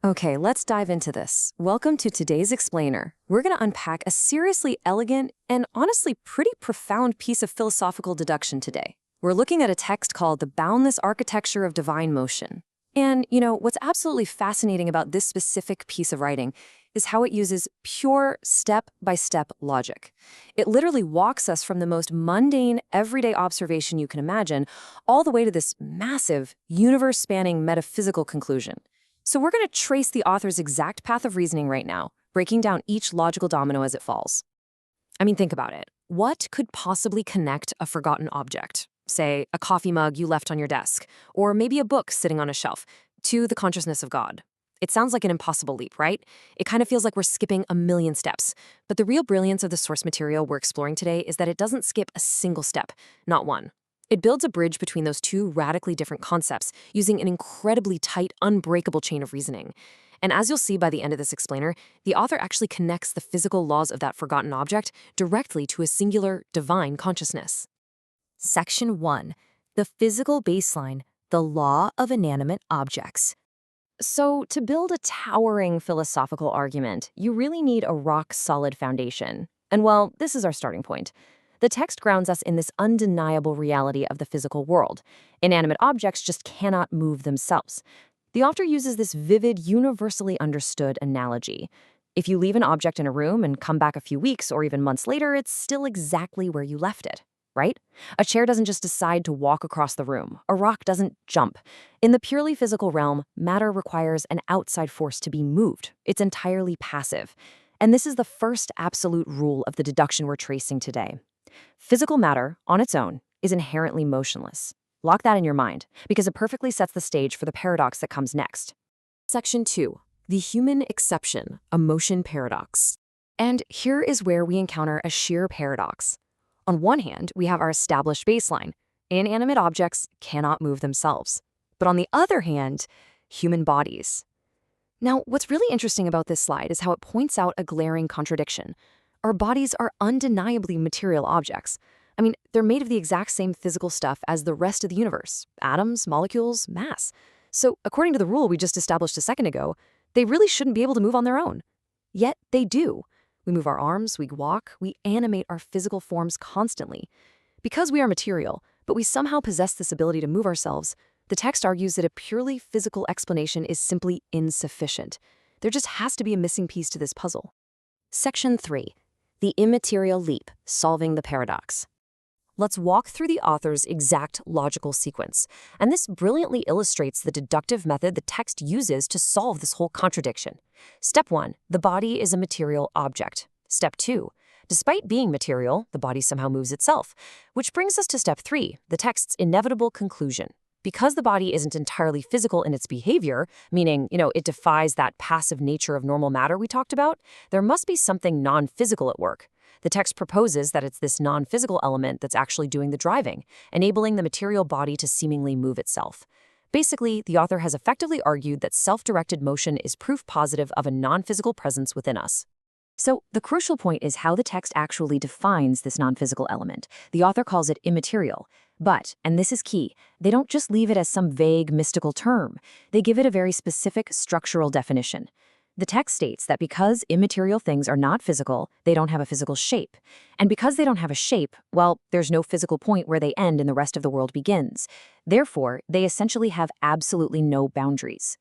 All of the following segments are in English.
Okay, let's dive into this. Welcome to today's explainer. We're going to unpack a seriously elegant and honestly pretty profound piece of philosophical deduction today. We're looking at a text called The Boundless Architecture of Divine Motion. And, what's absolutely fascinating about this specific piece of writing is how it uses pure step-by-step logic. It literally walks us from the most mundane, everyday observation you can imagine all the way to this massive, universe-spanning metaphysical conclusion. So we're going to trace the author's exact path of reasoning right now, breaking down each logical domino as it falls. I mean, think about it. What could possibly connect a forgotten object, say a coffee mug you left on your desk, or maybe a book sitting on a shelf, to the consciousness of God? It sounds like an impossible leap, right? It kind of feels like we're skipping a million steps. But the real brilliance of the source material we're exploring today is that it doesn't skip a single step, not one. It builds a bridge between those two radically different concepts using an incredibly tight, unbreakable chain of reasoning. And as you'll see by the end of this explainer, the author actually connects the physical laws of that forgotten object directly to a singular, divine consciousness. Section 1. The physical baseline, the law of inanimate objects. So, to build a towering philosophical argument, you really need a rock-solid foundation. And well, this is our starting point. The text grounds us in this undeniable reality of the physical world. Inanimate objects just cannot move themselves. The author uses this vivid, universally understood analogy. If you leave an object in a room and come back a few weeks or even months later, it's still exactly where you left it, right? A chair doesn't just decide to walk across the room. A rock doesn't jump. In the purely physical realm, matter requires an outside force to be moved. It's entirely passive. And this is the first absolute rule of the deduction we're tracing today. Physical matter, on its own, is inherently motionless. Lock that in your mind, because it perfectly sets the stage for the paradox that comes next. Section 2. The human exception, a motion paradox. And here is where we encounter a sheer paradox. On one hand, we have our established baseline. Inanimate objects cannot move themselves. But on the other hand, human bodies. Now, what's really interesting about this slide is how it points out a glaring contradiction. Our bodies are undeniably material objects. I mean, they're made of the exact same physical stuff as the rest of the universe: atoms, molecules, mass. So, according to the rule we just established a second ago, they really shouldn't be able to move on their own. Yet, they do. We move our arms, we walk, we animate our physical forms constantly. Because we are material, but we somehow possess this ability to move ourselves, the text argues that a purely physical explanation is simply insufficient. There just has to be a missing piece to this puzzle. Section 3. The immaterial leap, solving the paradox. Let's walk through the author's exact logical sequence, and this brilliantly illustrates the deductive method the text uses to solve this whole contradiction. Step 1, the body is a material object. Step 2, despite being material, the body somehow moves itself, which brings us to step 3, the text's inevitable conclusion. Because the body isn't entirely physical in its behavior, meaning, it defies that passive nature of normal matter we talked about, there must be something non-physical at work. The text proposes that it's this non-physical element that's actually doing the driving, enabling the material body to seemingly move itself. Basically, the author has effectively argued that self-directed motion is proof positive of a non-physical presence within us. So, the crucial point is how the text actually defines this non-physical element. The author calls it immaterial. But, and this is key, they don't just leave it as some vague, mystical term. They give it a very specific structural definition. The text states that because immaterial things are not physical, they don't have a physical shape. And because they don't have a shape, well, there's no physical point where they end and the rest of the world begins. Therefore, they essentially have absolutely no boundaries.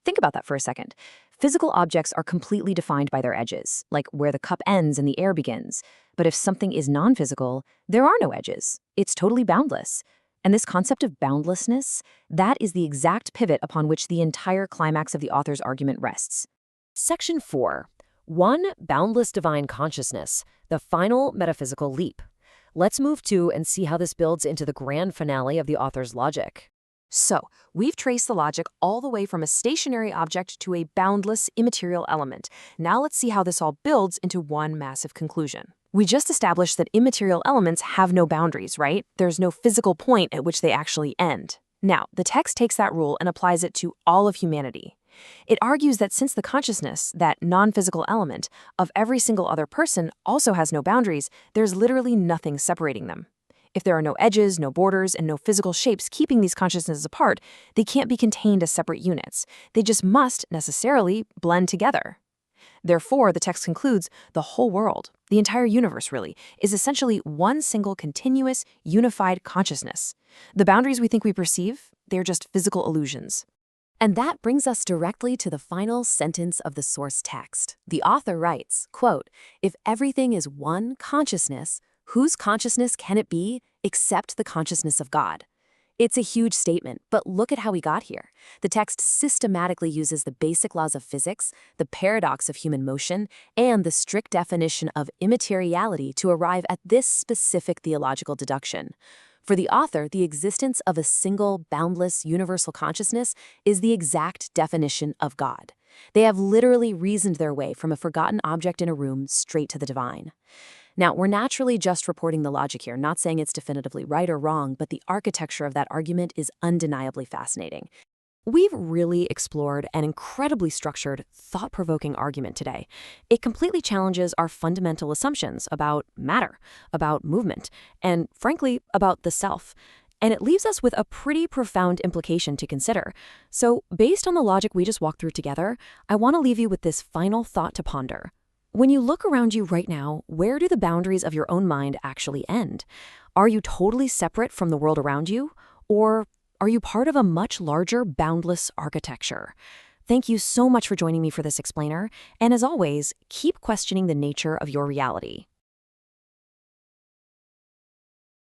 Think about that for a second. Physical objects are completely defined by their edges, like where the cup ends and the air begins. But if something is non-physical, there are no edges. It's totally boundless. And this concept of boundlessness, that is the exact pivot upon which the entire climax of the author's argument rests. Section 4. One boundless divine consciousness, the final metaphysical leap. Let's move to and see how this builds into the grand finale of the author's logic. So, we've traced the logic all the way from a stationary object to a boundless, immaterial element. Now let's see how this all builds into one massive conclusion. We just established that immaterial elements have no boundaries, right? There's no physical point at which they actually end. Now, the text takes that rule and applies it to all of humanity. It argues that since the consciousness, that non-physical element, of every single other person also has no boundaries, there's literally nothing separating them. If there are no edges, no borders, and no physical shapes keeping these consciousnesses apart, they can't be contained as separate units. They just must necessarily blend together. Therefore, the text concludes, the whole world, the entire universe really, is essentially one single continuous, unified consciousness. The boundaries we think we perceive, they're just physical illusions. And that brings us directly to the final sentence of the source text. The author writes, quote, "If everything is one consciousness, whose consciousness can it be except the consciousness of God?" It's a huge statement, but look at how we got here. The text systematically uses the basic laws of physics, the paradox of human motion, and the strict definition of immateriality to arrive at this specific theological deduction. For the author, the existence of a single, boundless, universal consciousness is the exact definition of God. They have literally reasoned their way from a forgotten object in a room straight to the divine. Now, we're naturally just reporting the logic here, not saying it's definitively right or wrong, but the architecture of that argument is undeniably fascinating. We've really explored an incredibly structured, thought-provoking argument today. It completely challenges our fundamental assumptions about matter, about movement, and frankly, about the self. And it leaves us with a pretty profound implication to consider. So, based on the logic we just walked through together, I want to leave you with this final thought to ponder. When you look around you right now, where do the boundaries of your own mind actually end? Are you totally separate from the world around you? Or are you part of a much larger, boundless architecture? Thank you so much for joining me for this explainer, and as always, keep questioning the nature of your reality.